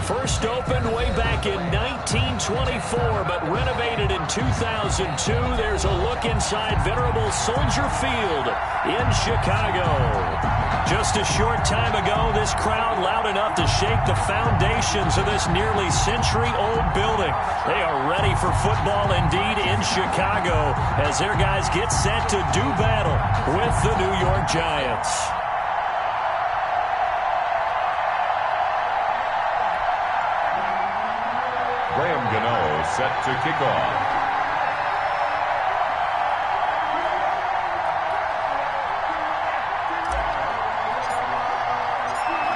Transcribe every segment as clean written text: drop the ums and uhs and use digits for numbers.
First opened way back in 1924, but renovated in 2002. There's a look inside venerable Soldier Field in Chicago. Just a short time ago, this crowd loud enough to shake the foundations of this nearly century-old building. They are ready for football indeed in Chicago as their guys get set to do battle with the New York Giants. Graham Gano set to kick off.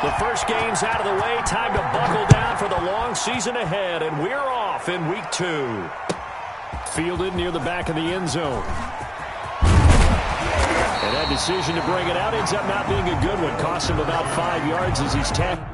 The first game's out of the way. Time to buckle down for the long season ahead, and we're off in week 2. Fielded near the back of the end zone. And that decision to bring it out ends up not being a good one. Cost him about 5 yards as he's tackled.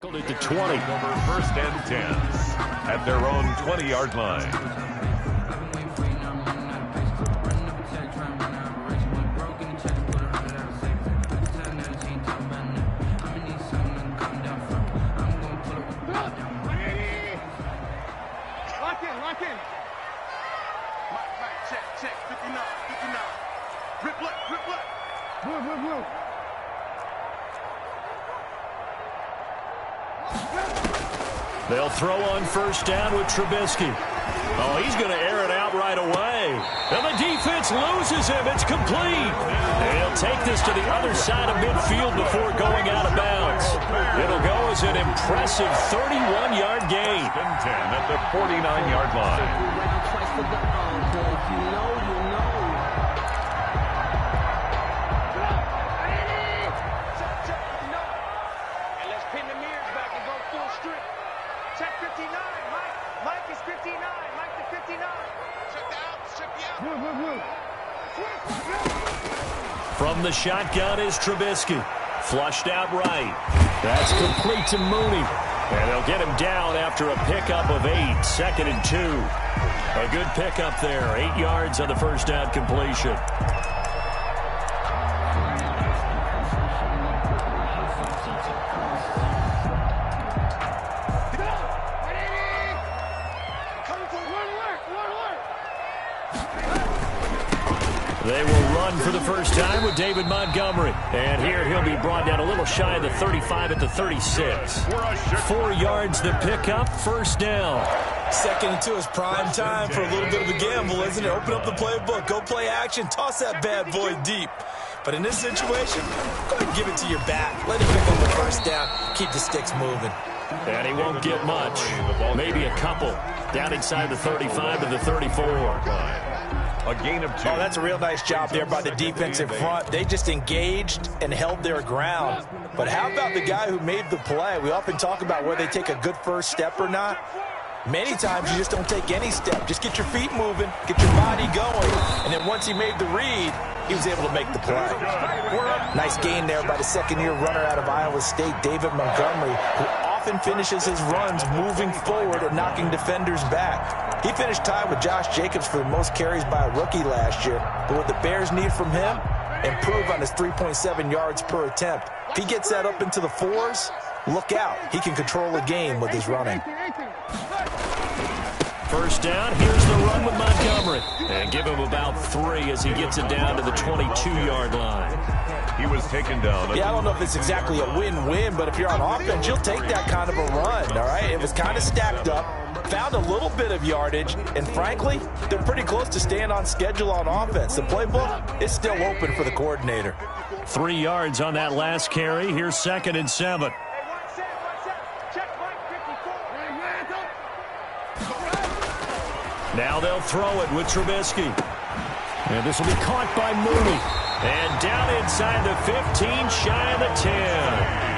At the 20. Over first and 10 at their own 20-yard line. Lock in. Check. 59. Rip left. Blue. They'll throw on first down with Trubisky. Oh, he's going to air it out right away. And the defense loses him. It's complete. They'll take this to the other side of midfield before going out of bounds. It'll go as an impressive 31-yard gain. 10 at the 49-yard line. From the shotgun is Trubisky. Flushed out right. That's complete to Mooney. And they'll get him down after a pickup of 8. 2nd and 2. A good pickup there. 8 yards on the first down completion. They will run for the first time with David Montgomery. And here he'll be brought down a little shy of the 35 at the 36. 4 yards the pickup, first down. 2nd and 2 is prime time for a little bit of a gamble, isn't it? Open up the playbook, go play action, toss that bad boy deep. But in this situation, go ahead and give it to your back. Let him pick up the first down, keep the sticks moving. And he won't get much, maybe a couple. Down inside the 35 to the 34. A gain of 2. Oh, that's a real nice job there by the defensive front. They just engaged and held their ground. But how about the guy who made the play? We often talk about whether they take a good first step or not. Many times you just don't take any step. Just get your feet moving, get your body going, and then once he made the read, he was able to make the play. Nice gain there by the second-year runner out of Iowa State, David Montgomery, who often finishes his runs moving forward and knocking defenders back. He finished tied with Josh Jacobs for the most carries by a rookie last year, but what the Bears need from him, improve on his 3.7 yards per attempt. If he gets that up into the 4s, look out. He can control a game with his running. First down, here's the run with Montgomery. And give him about 3 as he gets it down to the 22-yard line. He was taken down. Yeah, I don't know if it's exactly a win-win, but if you're on offense, you'll take that kind of a run, all right? It was kind of stacked up, found a little bit of yardage, and frankly, they're pretty close to staying on schedule on offense. The playbook is still open for the coordinator. 3 yards on that last carry. Here's 2nd and 7. Now they'll throw it with Trubisky. And this will be caught by Mooney. And down inside the 15, shy of the 10.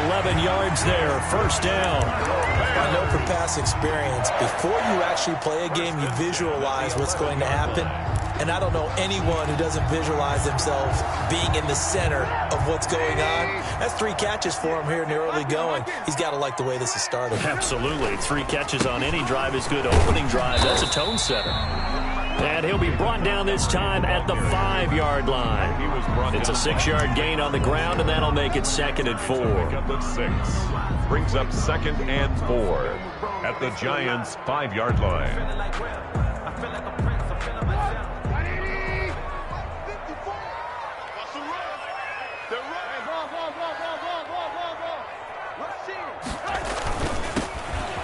11 yards there, first down. I know from past experience, before you actually play a game, you visualize what's going to happen. And I don't know anyone who doesn't visualize themselves being in the center of what's going on. That's 3 catches for him here in the early going. He's got to like the way this is started. Absolutely. 3 catches on any drive is good. Opening drive, that's a tone setter. And he'll be brought down this time at the 5-yard line. It's a 6-yard gain on the ground, and that'll make it 2nd and 4. Brings up 2nd and 4 at the Giants' 5-yard line.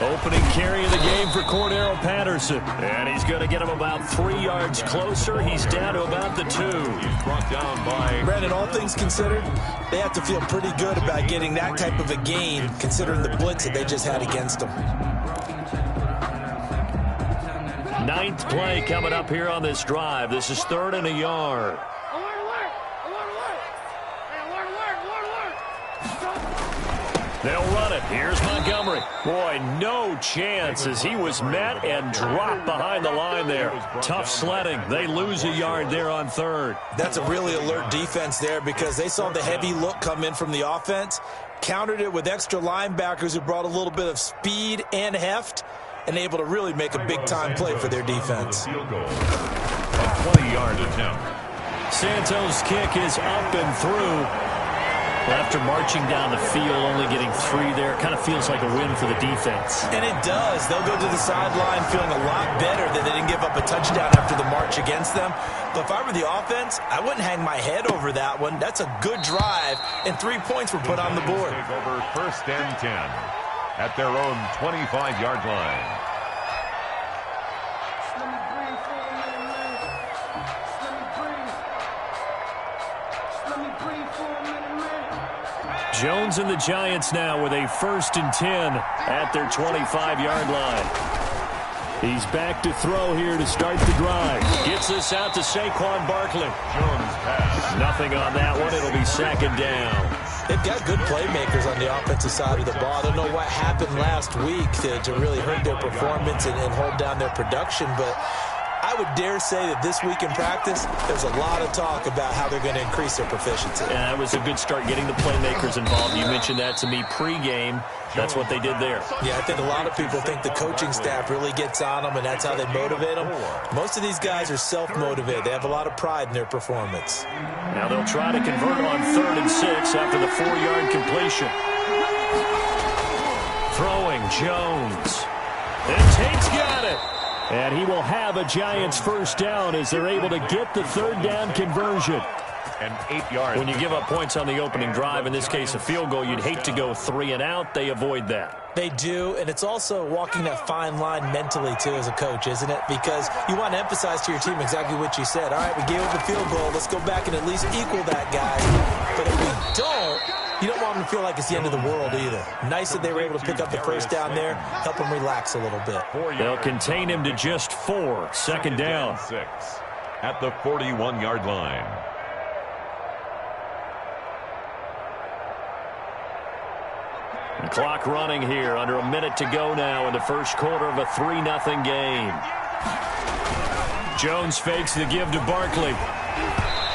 Opening carry of the game for Cordero Patterson. And he's going to get him about 3 yards closer. He's down to about the 2. He's brought down by... Brandon, all things considered, they have to feel pretty good about getting that type of a gain, considering the blitz that they just had against them. 9th play coming up here on this drive. This is 3rd and a yard. They'll run it. Here's Montgomery. Boy, no chance as he was met and dropped behind the line there. Tough sledding. They lose a yard there on 3rd. That's a really alert defense there because they saw the heavy look come in from the offense, countered it with extra linebackers who brought a little bit of speed and heft, and able to really make a big-time play for their defense. Field goal. A 20-yard attempt. Santos' kick is up and through. After marching down the field, only getting 3 there, kind of feels like a win for the defense. And it does. They'll go to the sideline feeling a lot better that they didn't give up a touchdown after the march against them. But if I were the offense, I wouldn't hang my head over that one. That's a good drive, and 3 points were put on the board. Take over 1st and 10 at their own 25-yard line. Jones and the Giants now with a 1st and 10 at their 25-yard line. He's back to throw here to start the drive. Gets this out to Saquon Barkley. Jones pass. Nothing on that one. It'll be 2nd down. They've got good playmakers on the offensive side of the ball. I don't know what happened last week to really hurt their performance and hold down their production, but I would dare say that this week in practice, there's a lot of talk about how they're going to increase their proficiency. And that was a good start getting the playmakers involved. You mentioned that to me pregame. That's what they did there. Yeah, I think a lot of people think the coaching staff really gets on them, and that's how they motivate them. Most of these guys are self-motivated. They have a lot of pride in their performance. Now they'll try to convert on 3rd and 6 after the 4-yard completion. Throwing Jones. And Tate's got it. And he will have a Giants 1st down as they're able to get the 3rd down conversion. And 8 yards. When you give up points on the opening drive, in this case a field goal, you'd hate to go 3 and out. They avoid that. They do, and it's also walking that fine line mentally, too, as a coach, isn't it? Because you want to emphasize to your team exactly what you said. All right, we gave up the field goal. Let's go back and at least equal that, guys. But if we don't, you don't want them to feel like it's the end of the world either. Nice that they were able to pick up the 1st down there, help them relax a little bit. They'll contain him to just 4. 2nd down. at the 41-yard line. The clock running here, under a minute to go now in the first quarter of a 3-0 game. Jones fakes the give to Barkley.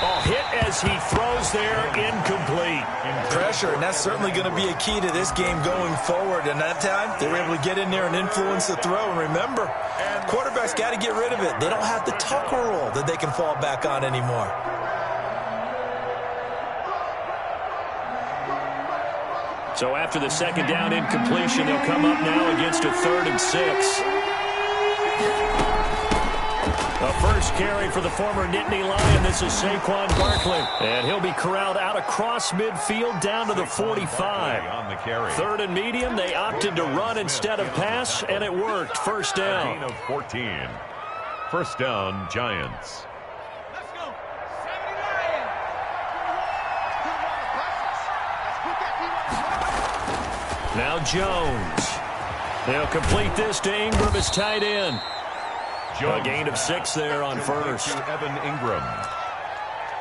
Oh, hit as he throws there, incomplete. Pressure, and that's certainly going to be a key to this game going forward. And that time, they were able to get in there and influence the throw. And remember, quarterbacks got to get rid of it. They don't have the Tucker rule that they can fall back on anymore. So after the second down incompletion, they'll come up now against a 3rd and 6. The first carry for the former Nittany Lion. This is Saquon Barkley. And he'll be corralled out across midfield down to the 45. On the carry. 3rd and medium. They opted to run instead of pass, and it worked. First down. Gain of 14. First down, Giants. Let's go. 79. Now Jones. They'll complete this to Ingram as tight end. A gain of 6 there on first. Evan Ingram.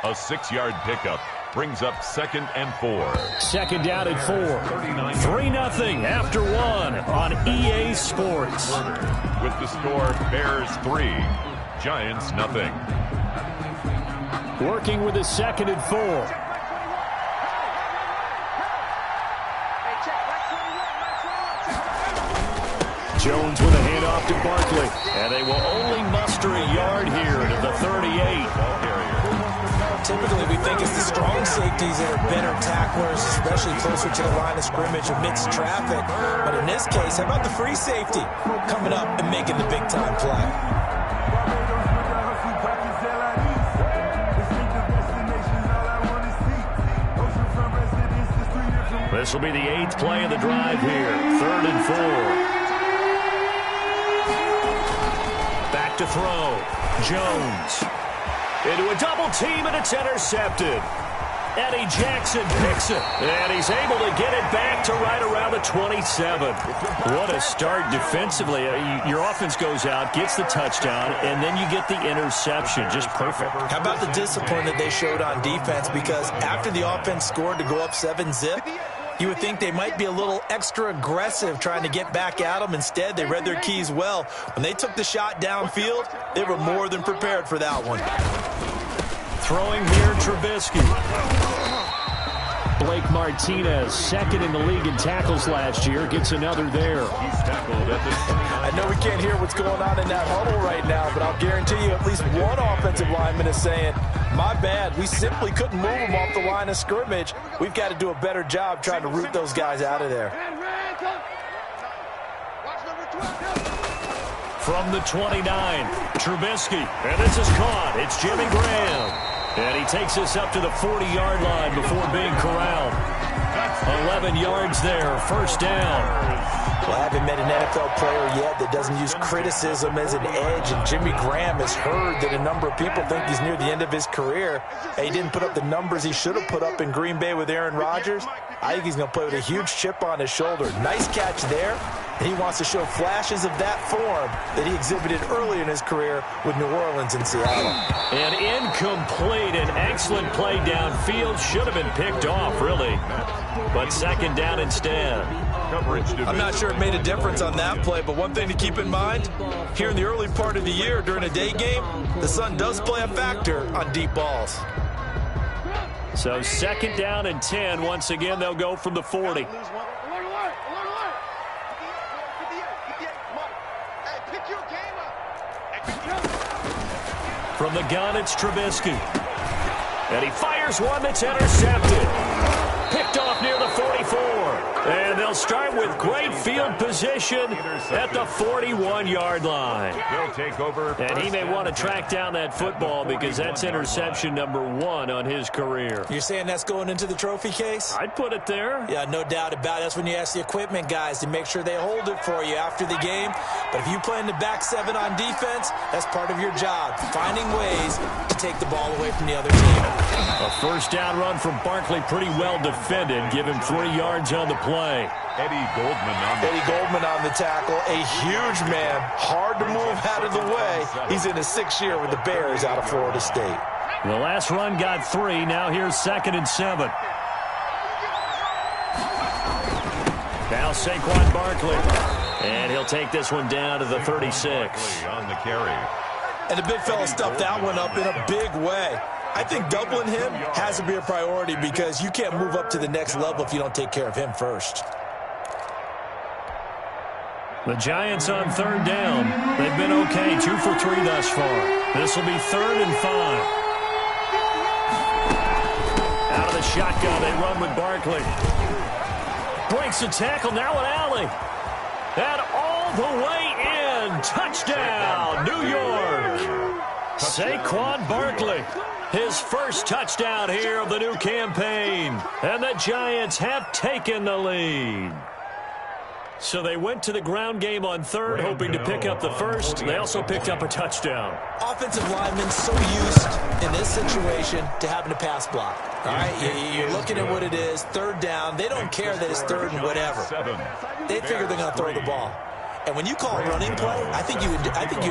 A 6-yard pickup brings up 2nd and 4. Second down and 4. 3-0 after 1 on EA Sports. With the score, Bears 3, Giants nothing. Working with a 2nd and 4. Jones with a handoff to Barkley. And they will only muster a yard here to the 38. Typically, we think it's the strong safeties that are better tacklers, especially closer to the line of scrimmage amidst traffic. But in this case, how about the free safety coming up and making the big-time play? This will be the 8th play of the drive here. 3rd and 4. Back to throw. Jones. Into a double team, and it's intercepted. Eddie Jackson picks it, and he's able to get it back to right around the 27. What a start defensively. Your offense goes out, gets the touchdown, and then you get the interception. Just perfect. How about the discipline that they showed on defense? Because after the offense scored to go up 7-zip, you would think they might be a little extra aggressive trying to get back at them. Instead, they read their keys well. When they took the shot downfield, they were more than prepared for that one. Throwing here, Trubisky. Blake Martinez, 2nd in the league in tackles last year, gets another there. He's tackled at the 29. I know we can't hear what's going on in that huddle right now, but I'll guarantee you at least one offensive lineman is saying, my bad, we simply couldn't move them off the line of scrimmage. We've got to do a better job trying to root those guys out of there. From the 29, Trubisky, and this is caught. It's Jimmy Graham. And he takes us up to the 40-yard line before being corralled. 11 yards there, first down. Well, I haven't met an NFL player yet that doesn't use criticism as an edge, and Jimmy Graham has heard that a number of people think he's near the end of his career. He didn't put up the numbers he should have put up in Green Bay with Aaron Rodgers. I think he's going to play with a huge chip on his shoulder. Nice catch there. And he wants to show flashes of that form that he exhibited early in his career with New Orleans and Seattle. And incomplete. An excellent play downfield. Should have been picked off, really. But second down instead. I'm not sure it made a difference on that play, but one thing to keep in mind, here in the early part of the year during a day game, the sun does play a factor on deep balls. So second down and 10. Once again, they'll go from the 40. From the gun, it's Trubisky. And he fires one that's intercepted. Picked off near the 44. And they'll start with great field position at the 41-yard line. They'll take over. And he may want to track down that football because that's interception number 1 on his career. You're saying that's going into the trophy case? I'd put it there. Yeah, no doubt about it. That's when you ask the equipment guys to make sure they hold it for you after the game. But if you play in the back 7 on defense, that's part of your job, finding ways to take the ball away from the other team. A first down run from Barkley, pretty well defended. Give him 3 yards on the play. play. Eddie Goldman on the tackle, a huge man, hard to move out of the way. He's in his 6th year with the Bears out of Florida State. The last run got 3. Now here's 2nd and 7. Now Saquon Barkley. And he'll take this one down to the 36. On the carry. And the big fella stuffed that one up in a big way. I think doubling him has to be a priority because you can't move up to the next level if you don't take care of him first. The Giants on 3rd down. They've been okay, 2 for 3 thus far. This will be 3rd and 5. Out of the shotgun, they run with Barkley. Breaks the tackle, now an alley. And all the way in. Touchdown, New York. Saquon Barkley. His first touchdown here of the new campaign. And the Giants have taken the lead. So they went to the ground game on 3rd, hoping to pick up the first. They also picked up a touchdown. Offensive linemen so used in this situation to having to pass block. All right, you're looking at what it is, 3rd down. They don't care that it's 3rd and whatever. They figure they're going to throw the ball. And when you call a running play, I think you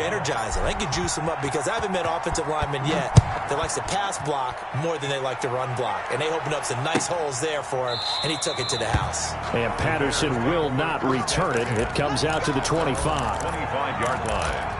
energize them. I think you juice them up because I haven't met offensive linemen yet that likes to pass block more than they like to run block. And they opened up some nice holes there for him, and he took it to the house. And Patterson will not return it. It comes out to the 25. 25-yard line.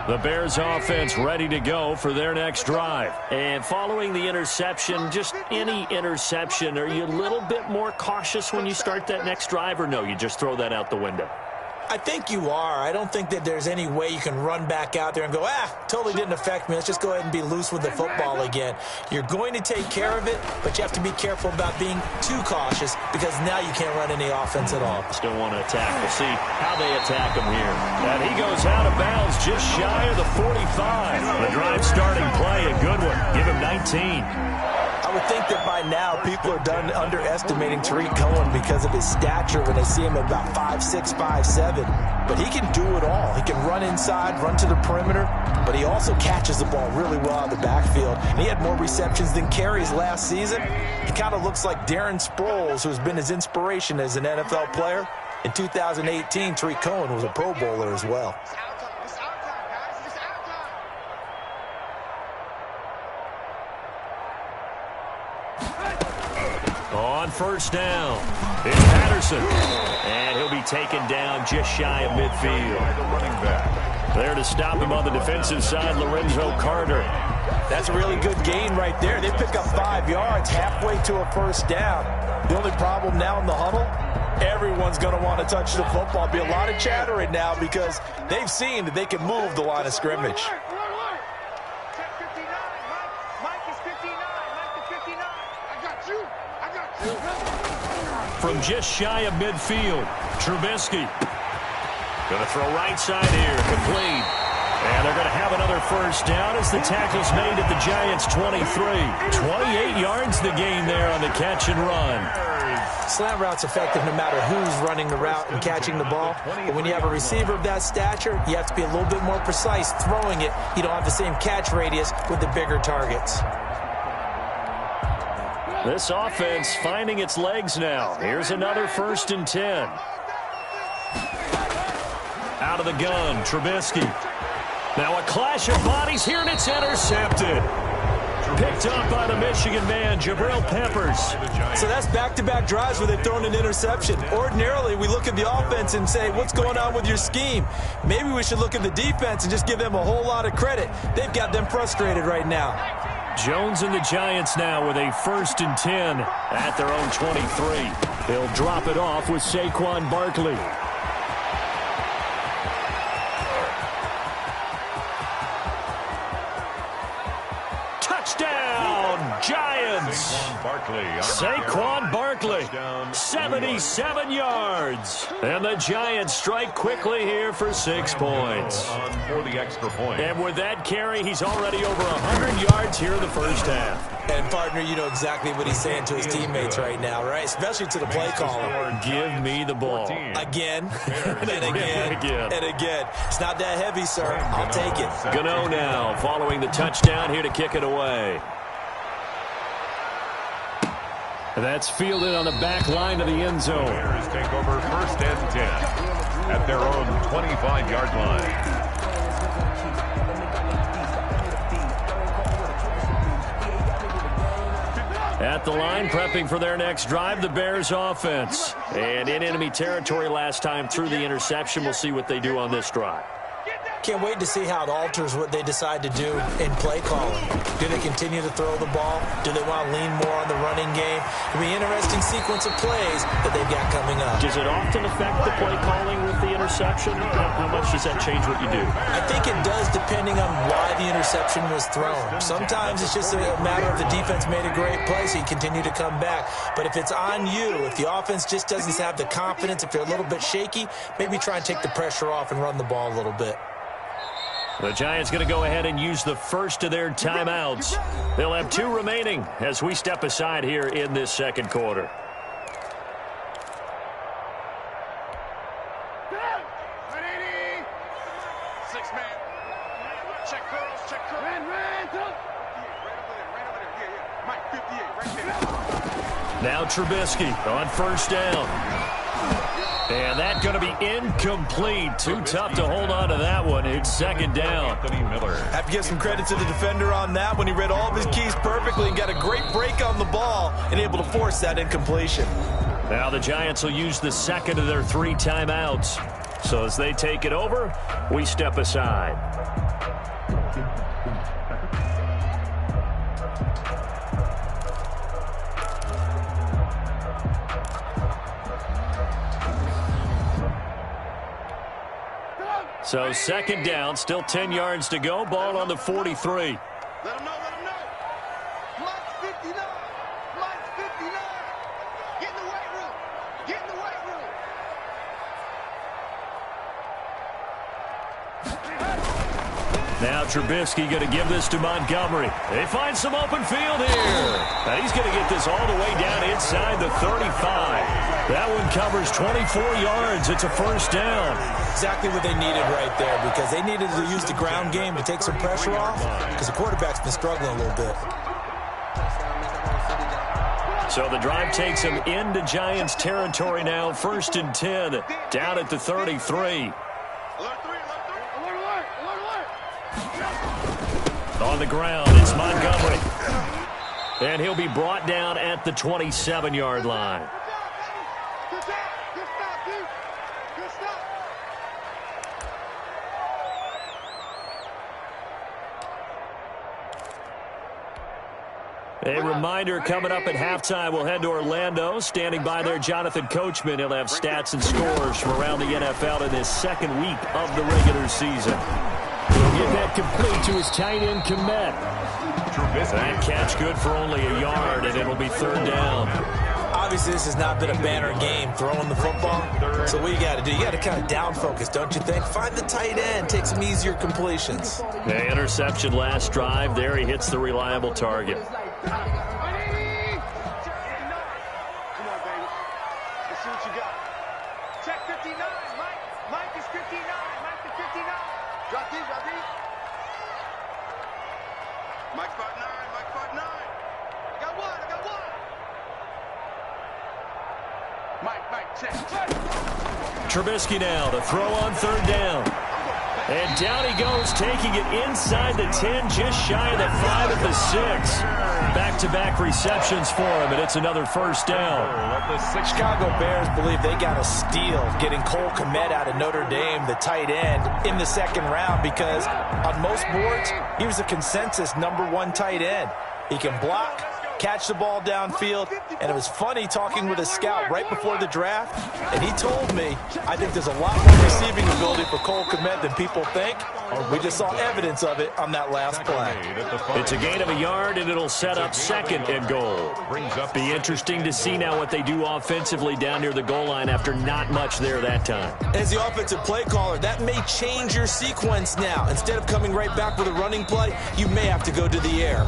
The Bears offense ready to go for their next drive. And following the interception, just any interception, are you a little bit more cautious when you start that next drive, or no, you just throw that out the window? I think you are. I don't think that there's any way you can run back out there and go, totally didn't affect me. Let's just go ahead and be loose with the football again. You're going to take care of it, but you have to be careful about being too cautious because now you can't run any offense at all. Still want to attack. We'll see how they attack him here. And he goes out of bounds just shy of the 45. The drive starting play, a good one. Give him 19. I would think that by now people are done underestimating Tarik Cohen because of his stature when they see him at about 5'6", 5'7". But he can do it all. He can run inside, run to the perimeter, but he also catches the ball really well out of the backfield. And he had more receptions than carries last season. He kind of looks like Darren Sproles, who's been his inspiration as an NFL player. In 2018, Tarik Cohen was a Pro Bowler as well. On 1st down, it's Patterson. And he'll be taken down just shy of midfield. There to stop him on the defensive side, Lorenzo Carter. That's a really good gain right there. They pick up 5 yards halfway to a 1st down. The only problem now in the huddle, everyone's going to want to touch the football. Be a lot of chattering now because they've seen that they can move the line of scrimmage. From just shy of midfield, Trubisky. Going to throw right side here, complete. And they're going to have another 1st down as the tackle's made at the Giants' 23. 28 yards the gain there on the catch and run. Slant route's effective no matter who's running the route and catching the ball. But when you have a receiver of that stature, you have to be a little bit more precise throwing it. You don't have the same catch radius with the bigger targets. This offense finding its legs now. Here's another 1st and 10. Out of the gun, Trubisky. Now a clash of bodies here, and it's intercepted. Picked up by the Michigan man, Jabril Peppers. So that's back-to-back drives where they've thrown an interception. Ordinarily, we look at the offense and say, what's going on with your scheme? Maybe we should look at the defense and just give them a whole lot of credit. They've got them frustrated right now. Jones and the Giants now with a 1st and 10 at their own 23. They'll drop it off with Saquon Barkley. Touchdown, Giants! Saquon Barkley, 77 yards. And the Giants strike quickly here for 6 points. For the extra point. And with that carry, he's already over 100 yards here in the 1st half. And, partner, you know exactly what he's saying to his teammates right now, right? Especially to the play caller. Give me the ball. Again, and again, and again. It's not that heavy, sir. I'll take it. Gano now following the touchdown here to kick it away. That's fielded on the back line of the end zone. Bears take over 1st and 10 at their own 25-yard line. At the line, prepping for their next drive, the Bears offense. And in enemy territory last time through the interception. We'll see what they do on this drive. Can't wait to see how it alters what they decide to do in play calling. Do they continue to throw the ball? Do they want to lean more on the running game? It'll be an interesting sequence of plays that they've got coming up. Does it often affect the play calling with the interception? How much does that change what you do? I think it does, depending on why the interception was thrown. Sometimes it's just a matter of the defense made a great play, so you continue to come back. But if it's on you, if the offense just doesn't have the confidence, if they're a little bit shaky, maybe try and take the pressure off and run the ball a little bit. The Giants going to go ahead and use the first of their timeouts. They'll have 2 remaining as we step aside here in this second quarter. Now Trubisky on 1st down. And that's going to be incomplete. Too tough to hold on to that one. It's 2nd down. Anthony Miller. Have to give some credit to the defender on that one. He read all of his keys perfectly and got a great break on the ball and able to force that incompletion. Now the Giants will use the 2nd of their 3 timeouts. So as they take it over, we step aside. So 2nd down, still 10 yards to go. Ball on the 43. Let him know, let him know. Mike's 59. Mike's 59. Get in the weight room. Get in the weight room. Now Trubisky going to give this to Montgomery. They find some open field here. Now he's going to get this all the way down inside the 35. That one covers 24 yards. It's a 1st down. Exactly what they needed right there, because they needed to use the ground game to take some pressure off, because the quarterback's been struggling a little bit. So the drive takes them into Giants territory now. 1st and 10, down at the 33. On the ground, it's Montgomery. And he'll be brought down at the 27-yard line. A reminder, coming up at halftime, we'll head to Orlando. Standing by there, Jonathan Coachman. He'll have stats and scores from around the NFL in his 2nd week of the regular season. He'll get that complete to his tight end, Kmet. That catch good for only a yard, and it'll be 3rd down. Obviously, this has not been a banner game throwing the football. So what you got to do, you got to kind of down focus, don't you think? Find the tight end, take some easier completions. The interception last drive. There he hits the reliable target. Come on, baby. Let's see what you got. Check 59, Mike. Mike is 59. Mike is 59. Drop deep, drop deep. Mike's part 9. Mike's part 9. I got one. I got one. Mike, check. Trubisky now to throw on 3rd down. And down he goes, taking it inside the 10, just shy of the 5 at the 6. Back-to-back receptions for him, and it's another 1st down. Chicago Bears believe they got a steal getting Cole Kmet out of Notre Dame, the tight end, in the 2nd round, because on most boards, he was a consensus #1 tight end. He can block, catch the ball downfield. And it was funny talking with a scout right before the draft, and he told me, I think there's a lot more receiving ability for Cole Kmet than people think. We just saw evidence of it on that last play. It's a gain of a yard, and it'll set up 2nd and goal. Be interesting to see now what they do offensively down near the goal line after not much there that time. As the offensive play caller, that may change your sequence now. Instead of coming right back with a running play, you may have to go to the air.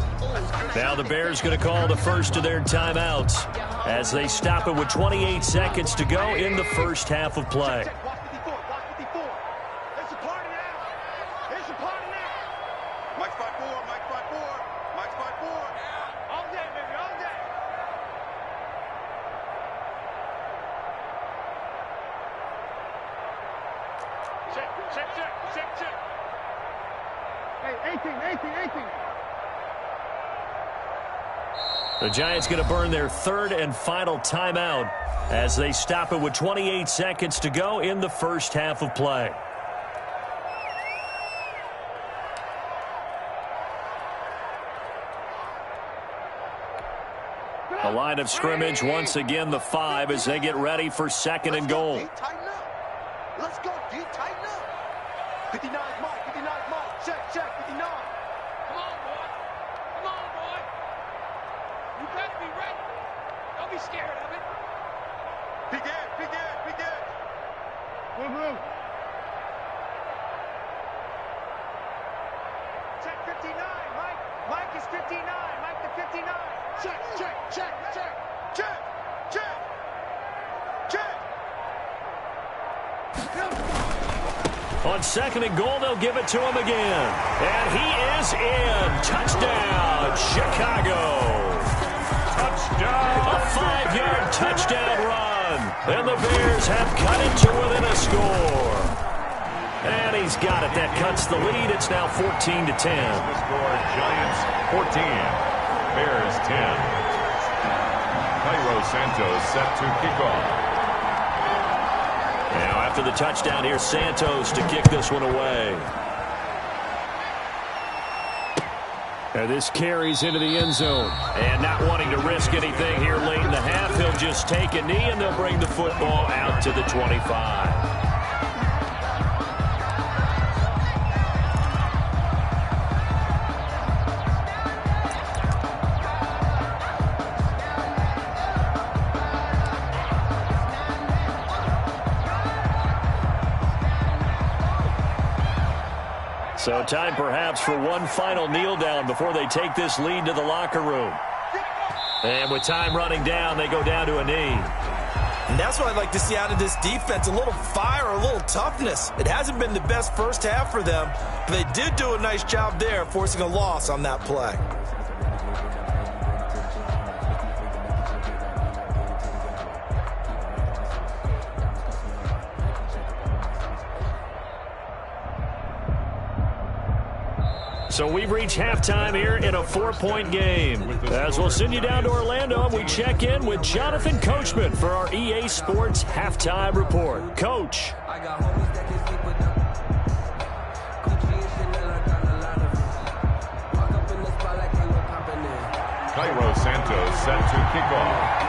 Now the Bears going to call the first of their timeouts as they stop it with 28 seconds to go in the first half of play. The Giants going to burn their 3rd and final timeout as they stop it with 28 seconds to go in the first half of play. The line of scrimmage, once again the 5 as they get ready for 2nd and goal. Let's go, D. Tighten up. 59 mark, 59 mark. Check, 59. Come on, boy. Come on, boy. You better be ready. Don't be scared of it. Big edge, big edge, big edge. Blue. Check 59, Mike. Mike is 59. Mike the 59. Check. On 2nd and goal, they'll give it to him again. And he is in. Touchdown, Chicago. Touchdown. A 5-yard touchdown run. And the Bears have cut it to within a score. And he's got it. That cuts the lead. It's now 14-10. The score, Giants 14, Bears 10. Cairo Santos set to kick off. Now after the touchdown, here's Santos to kick this one away. And this carries into the end zone. And not wanting to risk anything here late in the half, he'll just take a knee and they'll bring the football out to the 25. So time perhaps for one final kneel down before they take this lead to the locker room. And with time running down, they go down to a knee. And that's what I'd like to see out of this defense, a little fire, a little toughness. It hasn't been the best first half for them, but they did do a nice job there, forcing a loss on that play. So we've reached halftime here in a 4-point game. As we'll send you down to Orlando, and we check in with Jonathan Coachman for our EA Sports Halftime Report. Coach. Cairo Santos set to kick off.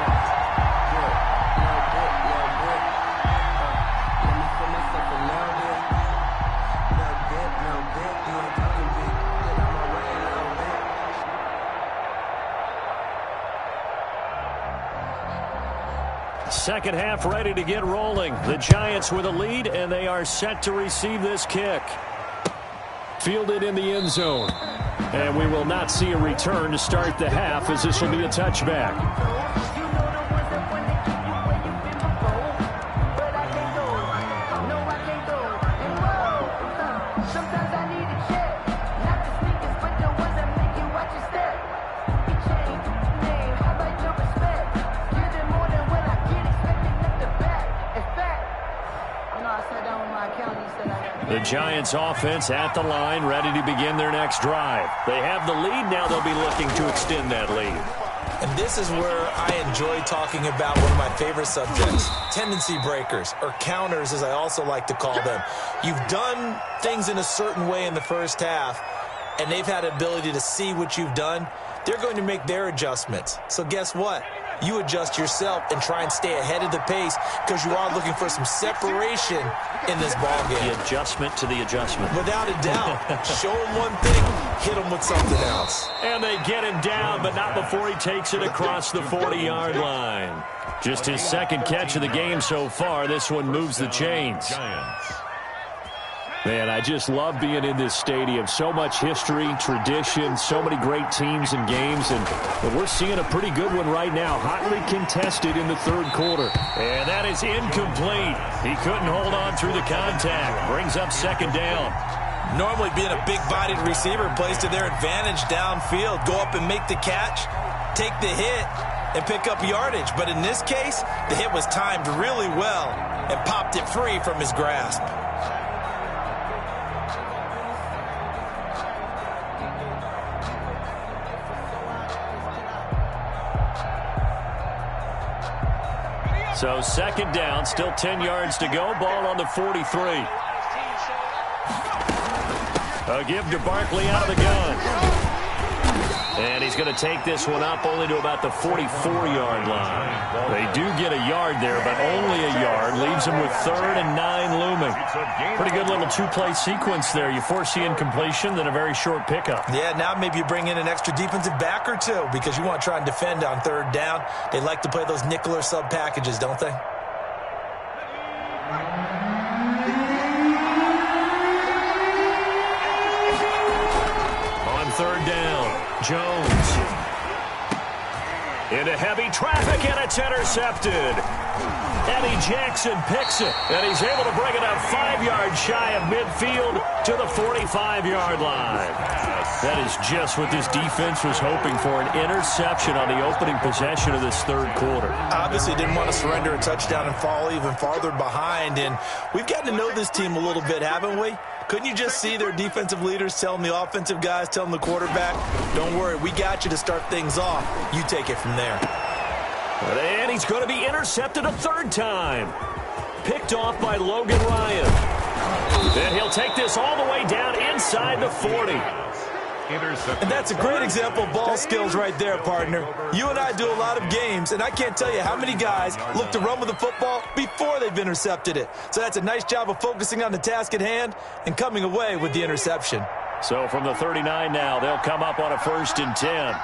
Second half ready to get rolling. The Giants with a lead, and they are set to receive this kick. Fielded in the end zone. And we will not see a return to start the half, as this will be a touchback. The Giants offense at the line, ready to begin their next drive. They have the lead. Now they'll be looking to extend that lead. And this is where I enjoy talking about one of my favorite subjects, tendency breakers, or counters as I also like to call them. You've done things in a certain way in the first half, and they've had ability to see what you've done. they're going to make their adjustments. So guess what? You adjust yourself and try and stay ahead of the pace because you are looking for some separation in this ball game. The adjustment to the adjustment. Without a doubt. Show him one thing, hit him with something else. And they get him down, but not before he takes it across the 40-yard line. Just his second catch of the game so far. This one moves the chains. Giants. Man, I just love being in this stadium. So much history, tradition, so many great teams and games, and we're seeing a pretty good one right now. Hotly contested in the third quarter. And that is incomplete. He couldn't hold on through the contact. Brings up second down. Normally being a big-bodied receiver plays to their advantage downfield. Go up and make the catch, take the hit, and pick up yardage. But in this case, the hit was timed really well and popped it free from his grasp. So second down, still 10 yards to go. Ball on the 43. A give to Barkley out of the gun. And he's going to take this one up only to about the 44-yard line. They do get a yard there, but only a yard. Leaves them with 3rd and 9 looming. Pretty good little two-play sequence there. You force the incompletion, then a very short pickup. Yeah, now maybe you bring in an extra defensive back or two because you want to try and defend on 3rd down. They like to play those nickel or sub packages, don't they? On 3rd down. Jones into heavy traffic, and it's intercepted. Eddie Jackson picks it, and he's able to bring it up 5 yards shy of midfield to the 45-yard line. That is just what this defense was hoping for, an interception on the opening possession of this third quarter. Obviously didn't want to surrender a touchdown and fall even farther behind, and we've gotten to know this team a little bit, haven't we? Couldn't you just see their defensive leaders telling the offensive guys, telling the quarterback, don't worry, we got you to start things off. You take it from there. And he's going to be intercepted a 3rd time. Picked off by Logan Ryan. And he'll take this all the way down inside the 40. And that's a great example of ball skills right there, partner. You and I do a lot of games, and I can't tell you how many guys look to run with the football before they've intercepted it. So that's a nice job of focusing on the task at hand and coming away with the interception. So from the 39 now, they'll come up on a 1st and 10.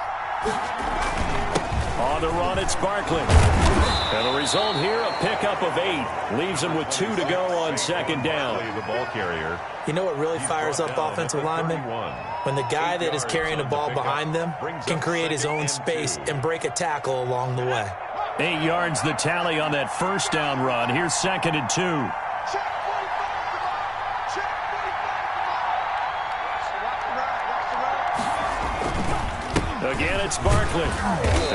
On the run, it's Barkley. And the result here, a pickup of 8. Leaves them with 2 to go on 2nd down. The ball carrier. You know what really fires up offensive linemen? When the guy that is carrying the ball behind them can create his own space and break a tackle along the way. 8 yards the tally on that 1st down run. Here's 2nd and 2. Again, it's Barkley.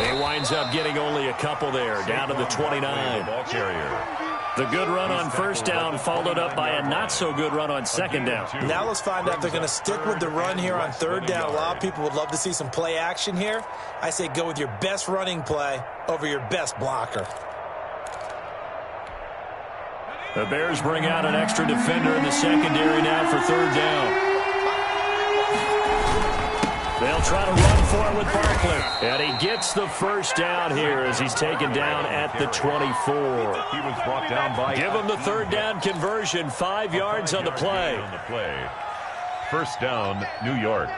He winds up getting only a couple there, down to the 29. Ball carrier. The good run on 1st down followed up by a not-so-good run on 2nd down. Now let's find out if they're going to stick with the run here on 3rd down. A lot of people would love to see some play action here. I say go with your best running play over your best blocker. The Bears bring out an extra defender in the secondary now for 3rd down. They'll try to run for it with Barkley. And he gets the 1st down here as he's taken down at the 24. He was brought down by... Give him the 3rd down conversion. 5 yards on the play. 1st down, New York.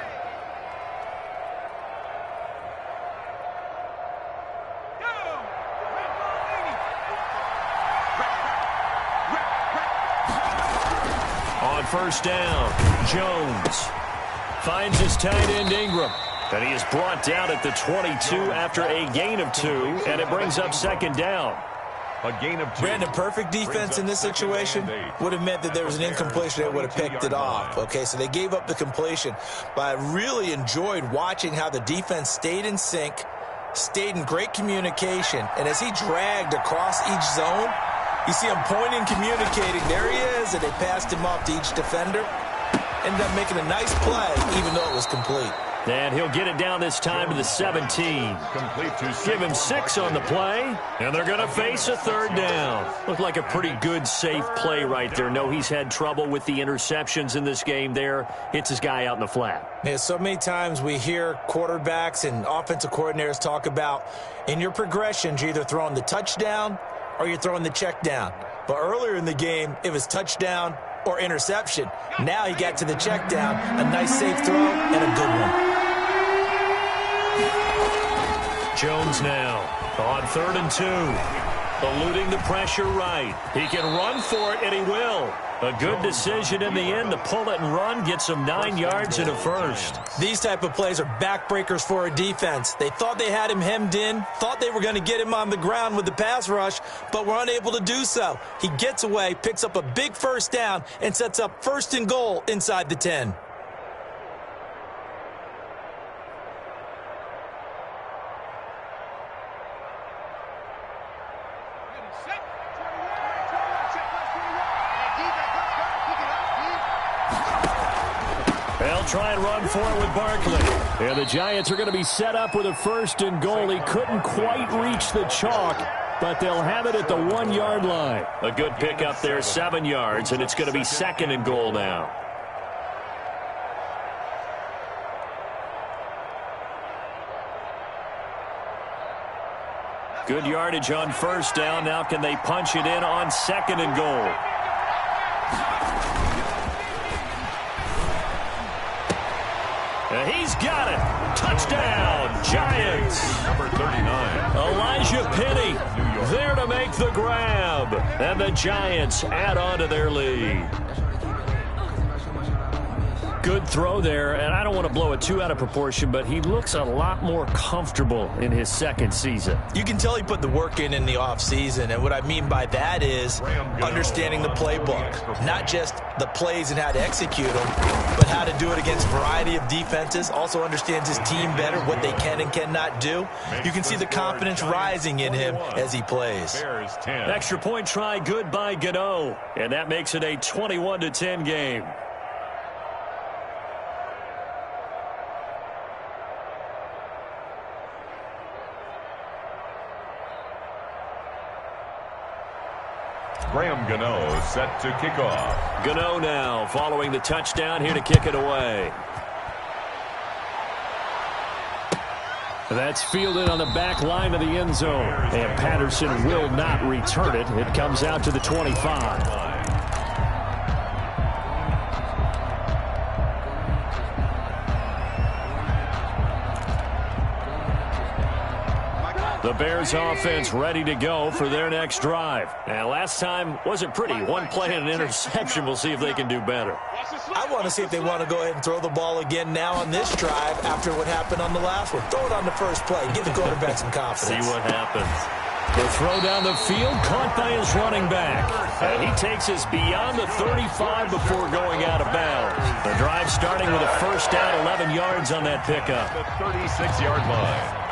On 1st down, Jones finds his tight end Ingram. And he is brought down at the 22 after a gain of 2, and it brings up 2nd down. A gain of 2. Brandon, perfect defense in this situation would have meant that there was an incompletion that would have picked it off. Okay, so they gave up the completion. But I really enjoyed watching how the defense stayed in sync, stayed in great communication, and as he dragged across each zone, you see him pointing, communicating. There he is, and they passed him off to each defender. Ended up making a nice play, even though it was complete. And he'll get it down this time to the 17. Complete to Give him 6 on the play, and they're going to face a third down. Looked like a pretty good, safe play right there. No, he's had trouble with the interceptions in this game there. Hits his guy out in the flat. Yeah, so many times we hear quarterbacks and offensive coordinators talk about in your progressions, you're either throwing the touchdown or you're throwing the check down. But earlier in the game, it was touchdown or interception. Now he got to the check down, a nice safe throw, and a good one. Jones now on 3rd and 2. Eluding the pressure right. He can run for it, and he will. A good decision in the end to pull it and run, get some 9 yards and a first. These type of plays are backbreakers for a defense. They thought they had him hemmed in, thought they were going to get him on the ground with the pass rush, but were unable to do so. He gets away, picks up a big first down, and sets up 1st and goal inside the 10. They'll try and run for it with Barkley. And the Giants are going to be set up with a 1st and goal. He couldn't quite reach the chalk, but they'll have it at the 1-yard line. A good pickup there, 7 yards, and it's going to be 2nd and goal now. Good yardage on 1st down. Now can they punch it in on 2nd and goal? He's got it. Touchdown, Giants. number 39. Elijah Penny there to make the grab. And the Giants add on to their lead. Good throw there, and I don't want to blow it too out of proportion, but he looks a lot more comfortable in his 2nd season. You can tell he put the work in the offseason, and what I mean by that is understanding the playbook. Not just the plays and how to execute them, but how to do it against a variety of defenses. Also understands his team better, what they can and cannot do. You can see the confidence rising in him as he plays. Extra point try good by Gano, and that makes it a 21-10 game. Graham Gano set to kick off. Gano now following the touchdown here to kick it away. That's fielded on the back line of the end zone. And Patterson will not return it. It comes out to the 25. The Bears offense ready to go for their next drive. And last time wasn't pretty. One play and an interception. We'll see if they can do better. I want to see if they want to go ahead and throw the ball again now on this drive after what happened on the last one. Throw it on the first play. Give the quarterback some confidence. See what happens. The throw down the field caught by his running back. And he takes us beyond the 35 before going out of bounds. The drive starting with a first down, 11 yards on that pickup. The 36-yard line.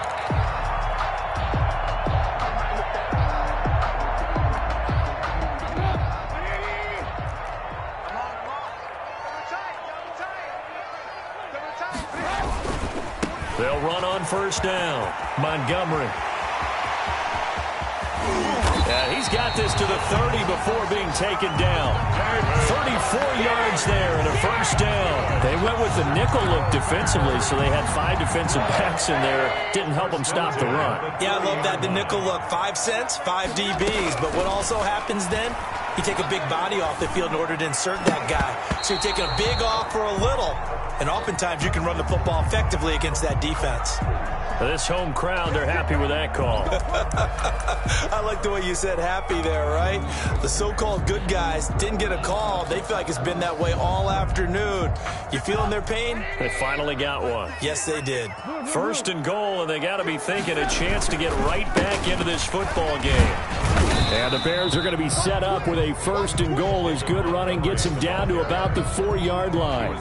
They'll run on first down. Montgomery. He's got this to the 30 before being taken down. 34 yards there and a first down. They went with the nickel look defensively, so they had 5 defensive backs in there. Didn't help them stop the run. Yeah, I love that, the nickel look. 5 cents, 5 DBs. But what also happens then, you take a big body off the field in order to insert that guy. So you're taking a big off for a little. And oftentimes you can run the football effectively against that defense. This home crowd, they're happy with that call. I like the way you said happy there, right? The so-called good guys didn't get a call. They feel like it's been that way all afternoon. You feeling their pain? They finally got one. Yes, they did. First and goal, and they got to be thinking a chance to get right back into this football game. And the Bears are going to be set up with a first and goal as good running gets them down to about the 4-yard line.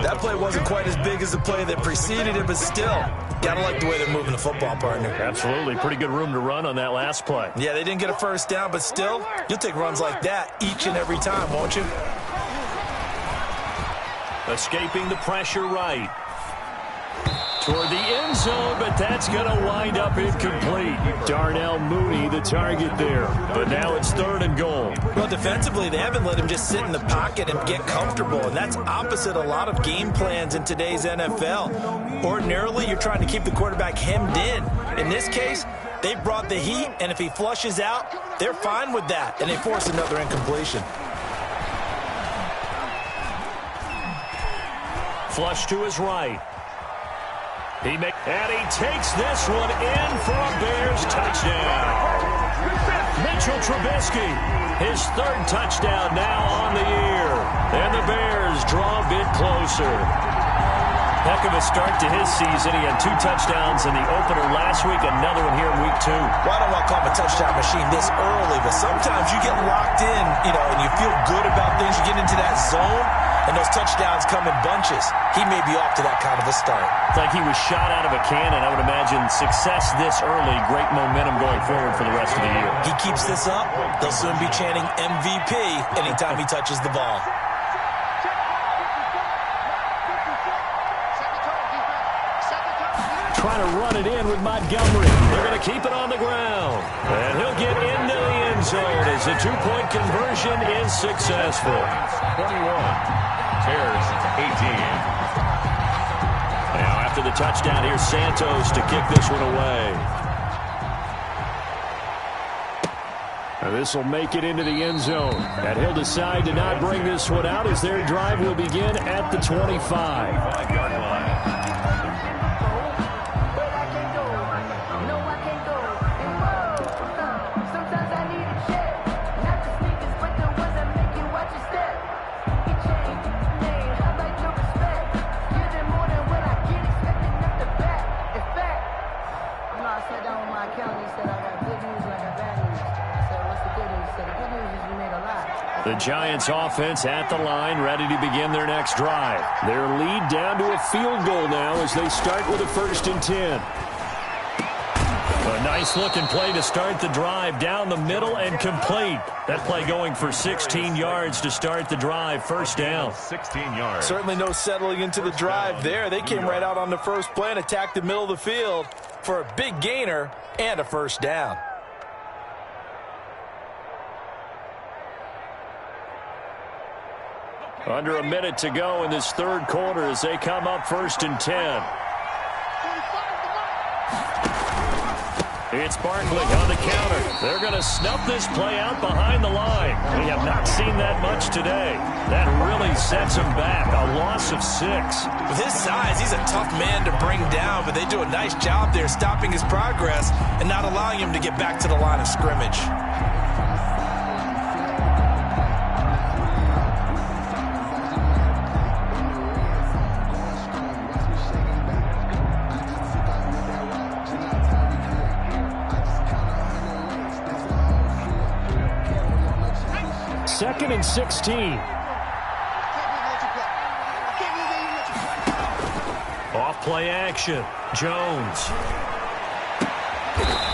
That play wasn't quite as big as the play that preceded it, but still, gotta like the way they're moving the football, partner. Absolutely. Pretty good room to run on that last play. Yeah, they didn't get a first down, but still, you'll take runs like that each and every time, won't you? Escaping the pressure right. toward the end zone, but that's going to wind up incomplete. Darnell Mooney, the target there. But now it's 3rd and goal. Well, defensively, they haven't let him just sit in the pocket and get comfortable, and that's opposite a lot of game plans in today's NFL. Ordinarily, you're trying to keep the quarterback hemmed in. In this case, they brought the heat, and if he flushes out, they're fine with that, and they force another incompletion. Flush to his right. And he takes this one in for a Bears touchdown. Mitchell Trubisky, his 3rd touchdown now on the year. And the Bears draw a bit closer. Heck of a start to his season. He had 2 touchdowns in the opener last week, another one here in week 2. Well, I don't want to call him a touchdown machine this early, but sometimes you get locked in, and you feel good about things. You get into that zone, and those touchdowns come in bunches. He may be off to that kind of a start. It's like he was shot out of a cannon. I would imagine success this early, great momentum going forward for the rest of the year. He keeps this up, they'll soon be chanting MVP anytime he touches the ball. Trying to run it in with Montgomery. They're going to keep it on the ground. And he'll get into the end zone as the 2-point conversion is successful. 21. Bears 18. Now after the touchdown, here's Santos to kick this one away. This will make it into the end zone. And he'll decide to not bring this one out as their drive will begin at the 25. 5-yard line. The Giants offense at the line, ready to begin their next drive. Their lead down to a field goal now as they start with a 1st and 10. A nice-looking play to start the drive down the middle and complete. That play going for 16 yards to start the drive. 1st down. 16 yards. Certainly no settling into the drive there. They came right out on the first play and attacked the middle of the field for a big gainer and a 1st down. Under a minute to go in this 3rd quarter as they come up 1st and 10. It's Barkley on the counter. They're going to snuff this play out behind the line. We have not seen that much today. That really sets him back. A loss of 6. With his size, he's a tough man to bring down, but they do a nice job there stopping his progress and not allowing him to get back to the line of scrimmage. Second and 16. Off play action. Jones.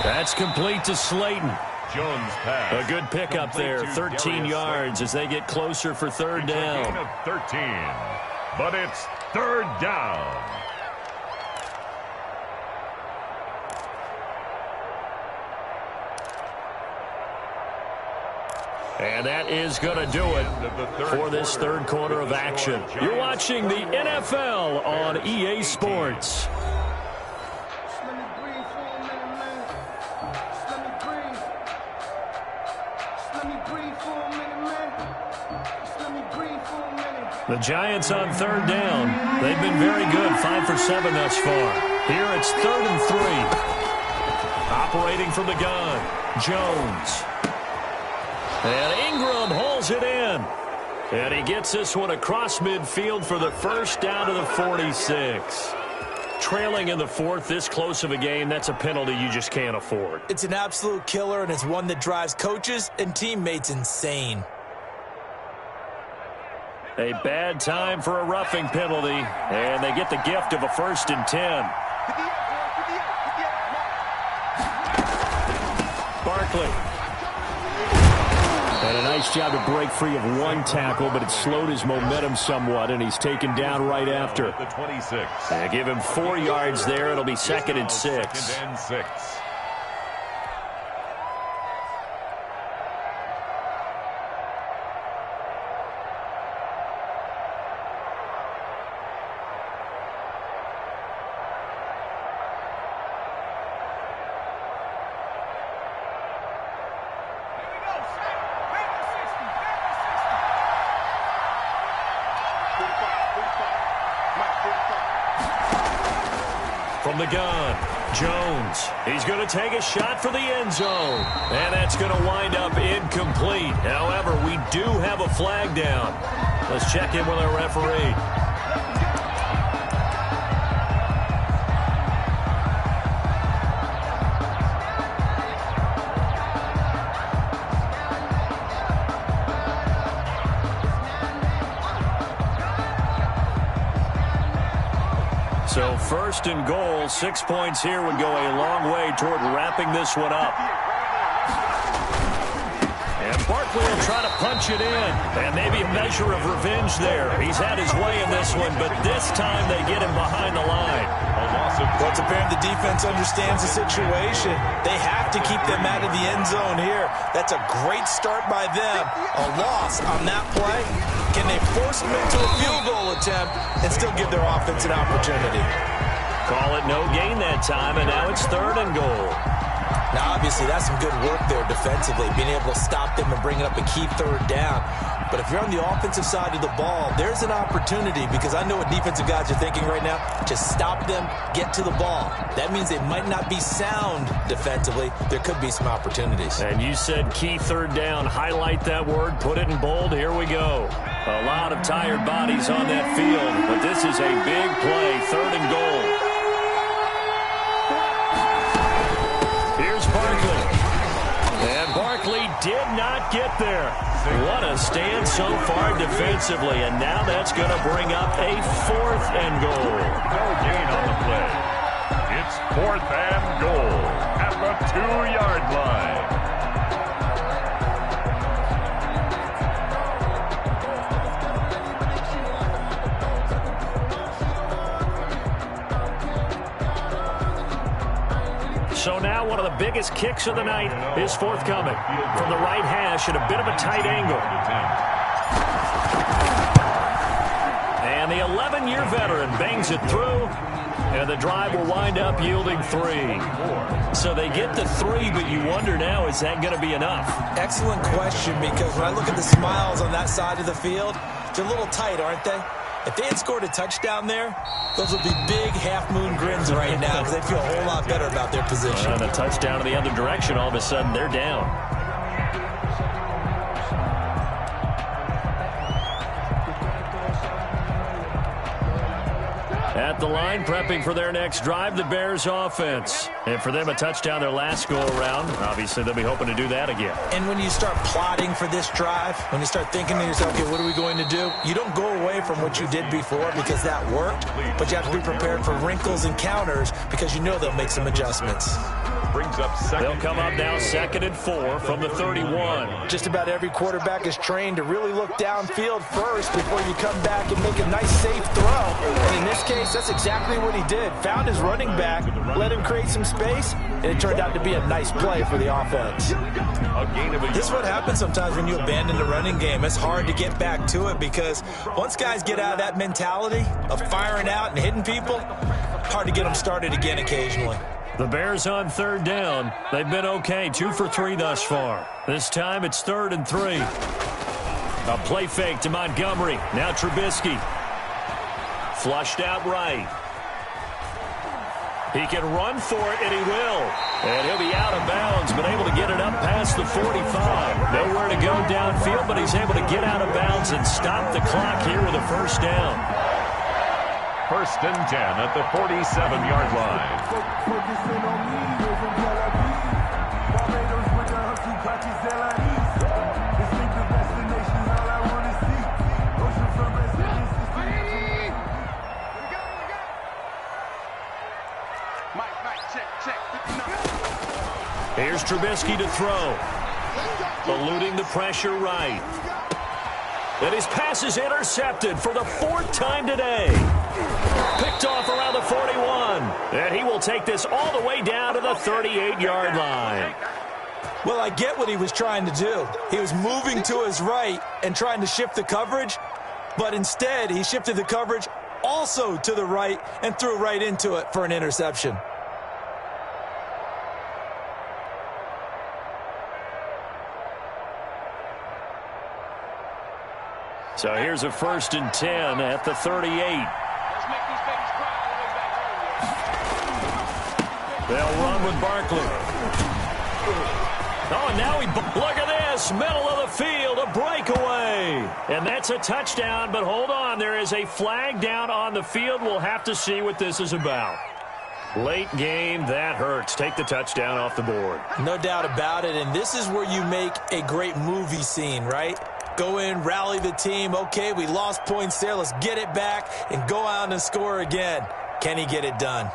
That's complete to Slayton. Jones pass. A good pickup there. 13 yards as they get closer for 3rd down. Gain of 13. But it's 3rd down. And that is going to do it for this 3rd quarter of action. You're watching the NFL on EA Sports. The Giants on 3rd down. They've been very good, 5 for 7 thus far. Here it's 3rd and 3. Operating from the gun, Jones. And Ingram holds it in. And he gets this one across midfield for the 1st down to the 46. Trailing in the 4th, this close of a game, that's a penalty you just can't afford. It's an absolute killer, and it's one that drives coaches and teammates insane. A bad time for a roughing penalty, and they get the gift of a 1st and 10. Barkley. And a nice job to break free of one tackle, but it slowed his momentum somewhat, and he's taken down right after. The 26. Give him 4 yards there. It'll be 2nd and 6. 2nd and 6. From the gun, Jones. He's going to take a shot for the end zone. And that's going to wind up incomplete. However, we do have a flag down. Let's check in with our referee. So 1st and goal, 6 points here would go a long way toward wrapping this one up. And Barkley will try to punch it in. And maybe a measure of revenge there. He's had his way in this one, but this time they get him behind the line. Well, it's apparent the defense understands the situation. They have to keep them out of the end zone here. That's a great start by them. A loss on that play. Can they force them into a field goal attempt and still give their offense an opportunity? Call it no gain that time, and now it's 3rd and goal. Now, obviously, that's some good work there defensively, being able to stop them and bring up a key 3rd down. But if you're on the offensive side of the ball, there's an opportunity, because I know what defensive guys are thinking right now. Just stop them, get to the ball. That means they might not be sound defensively. There could be some opportunities. And you said key 3rd down. Highlight that word, put it in bold. Here we go. A lot of tired bodies on that field, but this is a big play, 3rd and goal. Here's Barkley. And Barkley did not get there. What a stand so far defensively, and now that's going to bring up a 4th and goal. No gain on the play. It's 4th and goal at the 2-yard line. So now one of the biggest kicks of the night is forthcoming from the right hash at a bit of a tight angle. And the 11-year veteran bangs it through, and the drive will wind up yielding 3. So they get the 3, but you wonder now, is that going to be enough? Excellent question, because when I look at the smiles on that side of the field, they're a little tight, aren't they? If they had scored a touchdown there, those would be big half-moon grins right now, because they feel a whole lot better about their position. And a touchdown in the other direction, all of a sudden they're down. At the line, prepping for their next drive, the Bears offense. And for them, a touchdown their last go-around. Obviously, they'll be hoping to do that again. And when you start plotting for this drive, when you start thinking to yourself, okay, what are we going to do? You don't go away from what you did before because that worked, but you have to be prepared for wrinkles and counters because you know they'll make some adjustments. Brings up 2nd. They'll come up now 2nd and 4 from the 31. Just about every quarterback is trained to really look downfield first before you come back and make a nice, safe throw. And in this case, that's exactly what he did. Found his running back, let him create some space, and it turned out to be a nice play for the offense. This is what happens sometimes when you abandon the running game. It's hard to get back to it because once guys get out of that mentality of firing out and hitting people, hard to get them started again occasionally. The Bears on 3rd down. They've been okay, 2 for 3 thus far. This time it's 3rd and 3. A play fake to Montgomery. Now Trubisky. Flushed out right. He can run for it, and he will. And he'll be out of bounds, but able to get it up past the 45. Nowhere to go downfield, but he's able to get out of bounds and stop the clock here with a 1st down. 1st and 10 at the 47-yard line. Here's Trubisky to throw. Eluding the pressure right. And his pass is intercepted for the 4th time today. Picked off around the 41. And he will take this all the way down to the 38-yard line. Well, I get what he was trying to do. He was moving to his right and trying to shift the coverage, but instead he shifted the coverage also to the right and threw right into it for an interception. So here's a 1st and 10 at the 38. Let's make these babies cry all the way back home. They'll run with Barkley. Oh, and now look at this, middle of the field, a breakaway. And that's a touchdown, but hold on, there is a flag down on the field. We'll have to see what this is about. Late game, that hurts. Take the touchdown off the board. No doubt about it, and this is where you make a great movie scene, right? Go in, rally the team. Okay, we lost points there. Let's get it back and go out and score again. Can he get it done?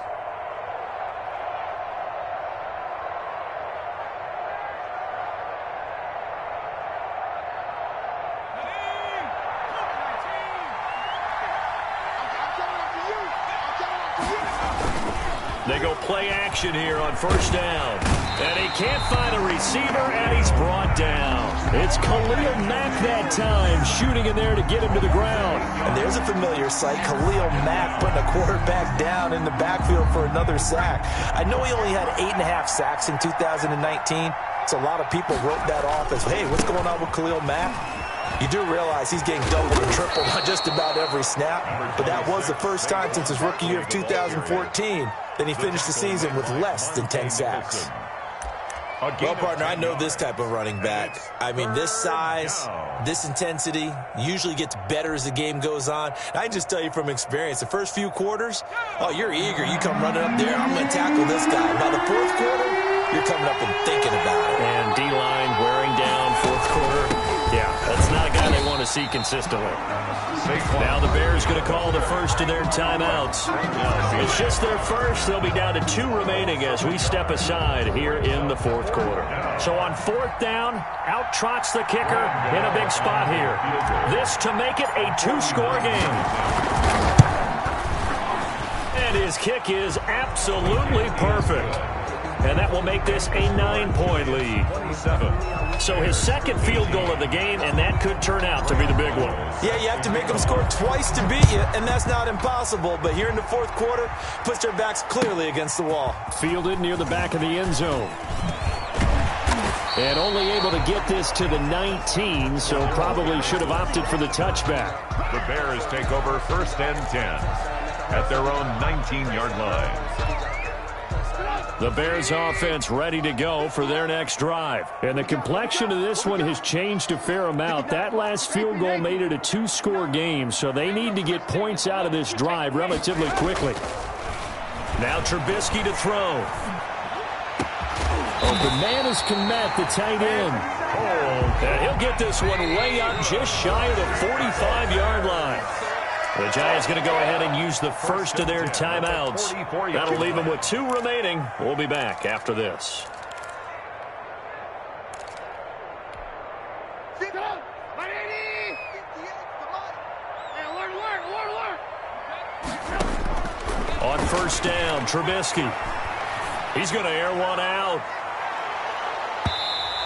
They go play action here on 1st down. And he can't find a receiver, and he's brought down. It's Khalil Mack that time, shooting in there to get him to the ground. And there's a familiar sight, Khalil Mack putting a quarterback down in the backfield for another sack. I know he only had 8.5 sacks in 2019, so a lot of people wrote that off as, hey, what's going on with Khalil Mack? You do realize he's getting doubled and tripled on just about every snap, but that was the first time since his rookie year of 2014 that he finished the season with less than 10 sacks. Well, partner, I know this type of running back. I mean, this size, this intensity usually gets better as the game goes on. I can just tell you from experience, the first few quarters, oh, you're eager. You come running up there, I'm going to tackle this guy. By the 4th quarter, you're coming up and thinking about it. And D-line wearing down 4th quarter. Yeah, that's not a guy they want to see consistently. Now the Bears going to call the first of their timeouts. It's just their first. They'll be down to 2 remaining as we step aside here in the 4th quarter. So on 4th down, out trots the kicker in a big spot here. This to make it a 2-score game. And his kick is absolutely perfect. And that will make this a 9-point lead. So his 2nd field goal of the game, and that could turn out to be the big one. Yeah, you have to make them score twice to beat you, and that's not impossible. But here in the 4th quarter, puts their backs clearly against the wall. Fielded near the back of the end zone. And only able to get this to the 19, so probably should have opted for the touchback. The Bears take over 1st and 10 at their own 19-yard line. The Bears offense ready to go for their next drive. And the complexion of this one has changed a fair amount. That last field goal made it a 2-score game, so they need to get points out of this drive relatively quickly. Now Trubisky to throw. Open man is Kmet, the tight end. And he'll get this one way up just shy of the 45-yard line. The Giants going to go ahead and use the first of their timeouts. That'll leave them with 2 remaining. We'll be back after this. On 1st down, Trubisky. He's going to air one out.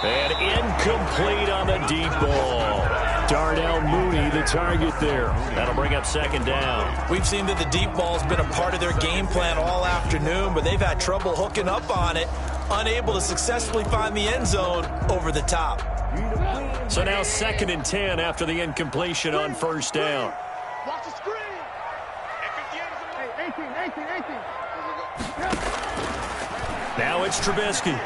And incomplete on the deep ball. Darnell Mooney, the target there. That'll bring up 2nd down. We've seen that the deep ball's been a part of their game plan all afternoon, but they've had trouble hooking up on it, unable to successfully find the end zone over the top. So now 2nd and 10 after the incompletion on 1st down. Watch the screen. Hey, 18. Now it's Trubisky.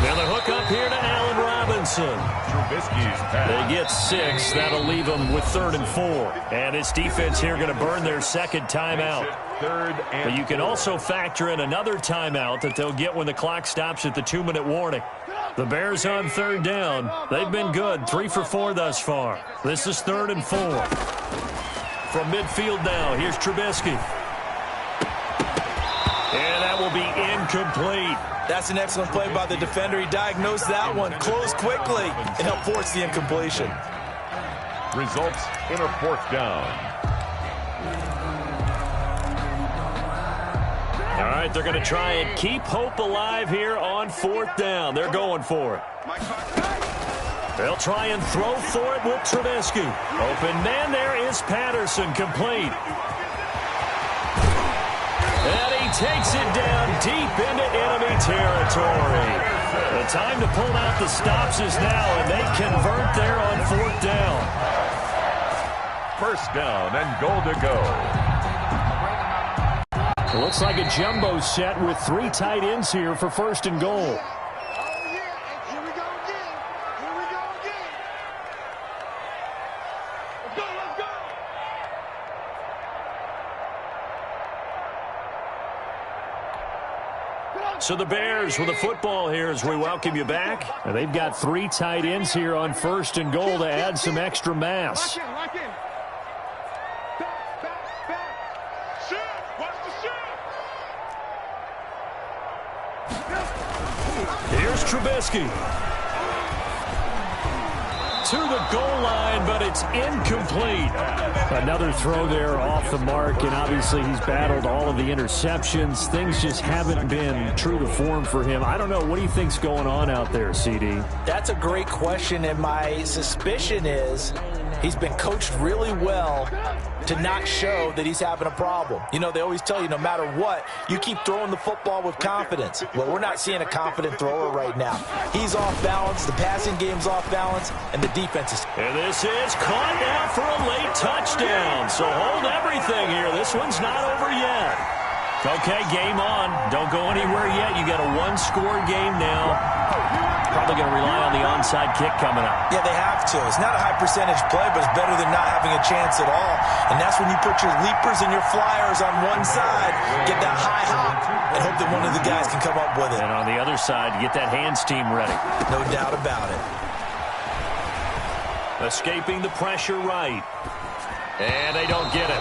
Now the hook up here to Allen Robinson. Trubisky's pass. They get 6. That'll leave them with 3rd and 4. And this defense here going to burn their 2nd timeout. 3rd and But you can also factor in another timeout that they'll get when the clock stops at the 2-minute warning. The Bears on 3rd down. They've been good. 3 for 4 thus far. This is 3rd and 4. From midfield now, here's Trubisky. And that will be incomplete. That's an excellent play by the defender. He diagnosed that one, closed quickly, and helped force the incompletion. Results in a 4th down. All right, they're going to try and keep hope alive here on 4th down. They're going for it. They'll try and throw for it with Trubisky. Open man there is Patterson, complete. And he takes it down deep into enemy territory. The time to pull out the stops is now, and they convert there on 4th down. 1st down and goal to go. It looks like a jumbo set with 3 tight ends here for 1st and goal. So the Bears with the football here as we welcome you back. And they've got 3 tight ends here on 1st and goal to add some extra mass. Lock in. Back. Shift. Watch the shift. Here's Trubisky. To the goal line, but it's incomplete. Another throw there off the mark, and obviously he's battled all of the interceptions. Things just haven't been true to form for him. I don't know. What do you think's going on out there, CD? That's a great question, and my suspicion is he's been coached really well to not show that he's having a problem. You know, they always tell you no matter what, you keep throwing the football with confidence. Well, we're not seeing a confident thrower right now. He's off balance, the passing game's off balance, and the defense is... And this is caught now for a late touchdown. So hold everything here. This one's not over yet. Okay, game on. Don't go anywhere yet. You got a 1-score game now. Probably going to rely on the onside kick coming up. Yeah, they have to. It's not a high percentage play, but it's better than not having a chance at all. And that's when you put your leapers and your flyers on one side, get that high hop, and hope that one of the guys can come up with it. And on the other side, get that hands team ready. No doubt about it. Escaping the pressure right. And they don't get it.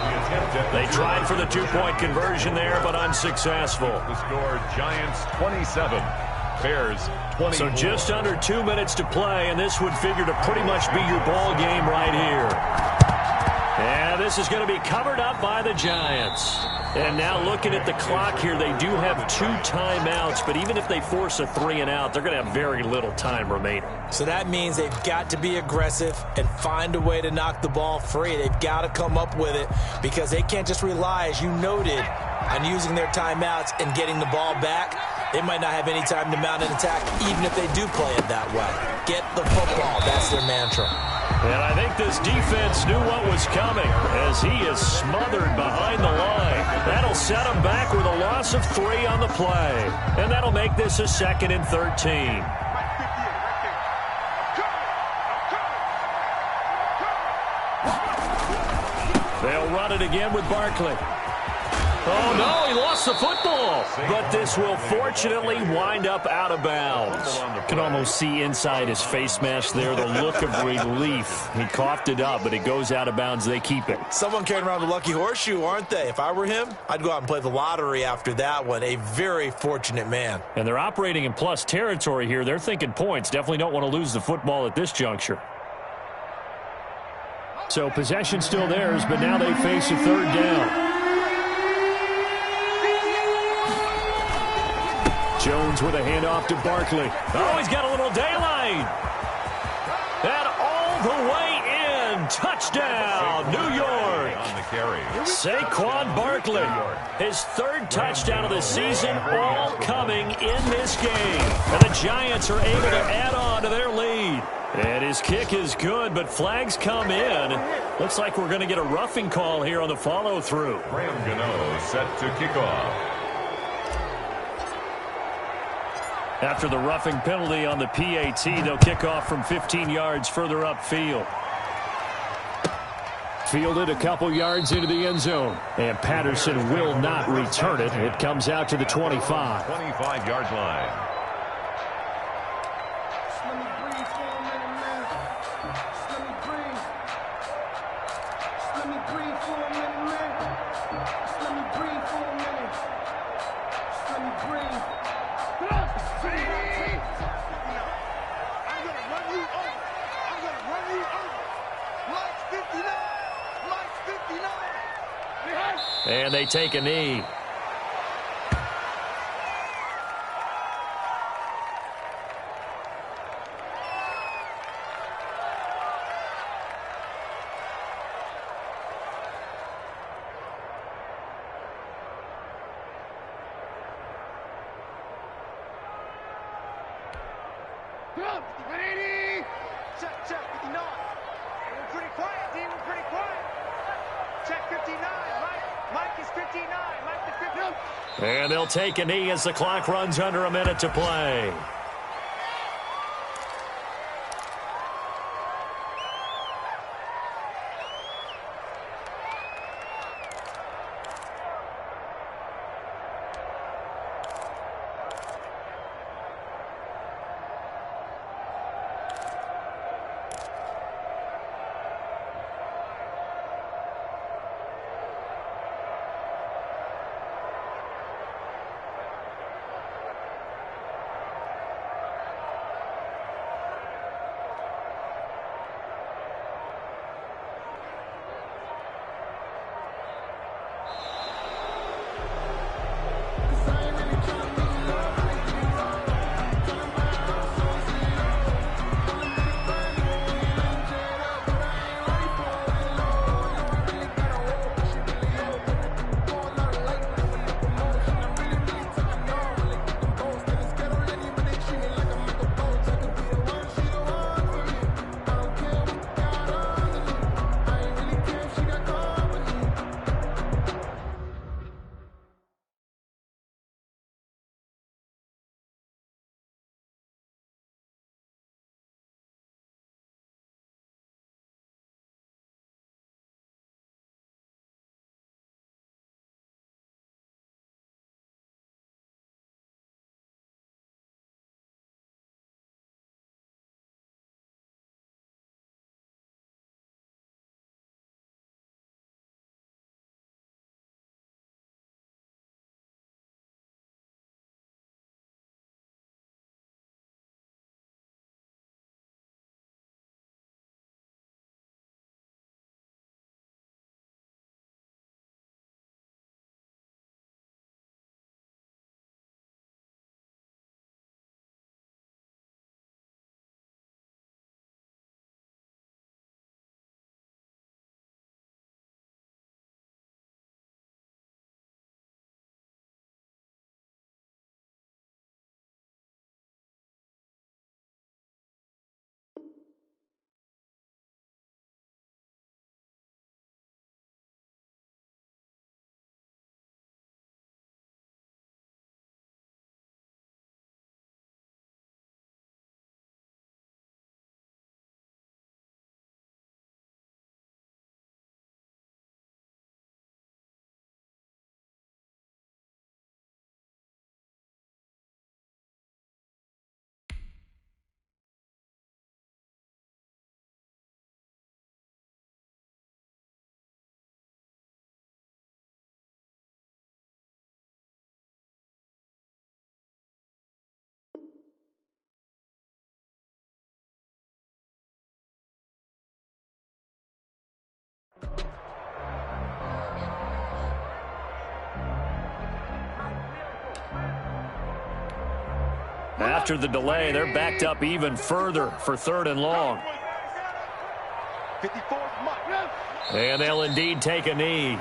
They tried for the 2-point conversion there, but unsuccessful. The score, Giants 27. Bears 24. So just under 2 minutes to play, and this would figure to pretty much be your ball game right here. And this is going to be covered up by the Giants. And now looking at the clock here, they do have 2 timeouts, but even if they force a 3-and-out, they're going to have very little time remaining. So that means they've got to be aggressive and find a way to knock the ball free. They've got to come up with it because they can't just rely, as you noted, on using their timeouts and getting the ball back. They might not have any time to mount an attack, even if they do play it that way. Get the football. That's their mantra. And I think this defense knew what was coming as he is smothered behind the line. That'll set him back with a loss of 3 on the play. And that'll make this a 2nd and 13. They'll run it again with Barkley. Oh, no, he lost the football. But this will fortunately wind up out of bounds. Can almost see inside his face mask there the look of relief. He coughed it up, but it goes out of bounds. They keep it. Someone carrying around the lucky horseshoe, aren't they? If I were him, I'd go out and play the lottery after that one. A very fortunate man. And they're operating in plus territory here. They're thinking points. Definitely don't want to lose the football at this juncture. So possession still theirs, but now they face a 3rd down. Jones with a handoff to Barkley. Oh, he's got a little daylight. And all the way in. Touchdown, New York. On the carry. Saquon Barkley. His 3rd touchdown of the season, all coming in this game. And the Giants are able to add on to their lead. And his kick is good, but flags come in. Looks like we're going to get a roughing call here on the follow-through. Graham Gano set to kick off. After the roughing penalty on the PAT, they'll kick off from 15 yards further upfield. Fielded a couple yards into the end zone. And Patterson will not return it. It comes out to the 25. 25-yard line. And they take a knee. Check, 59. We're pretty quiet, D. We're pretty quiet. Check 59. Mike is 59. Mike is 59. And they'll take a knee as the clock runs under a minute to play. After the delay, they're backed up even further for 3rd and long. 54, And they'll indeed take a knee.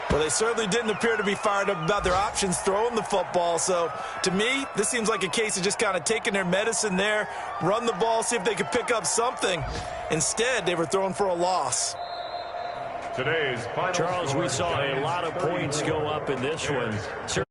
Well, they certainly didn't appear to be fired up about their options throwing the football. So, to me, this seems like a case of just kind of taking their medicine there, run the ball, see if they could pick up something. Instead, they were throwing for a loss. Today's final Charles, we saw a lot of points go up in this one. Certainly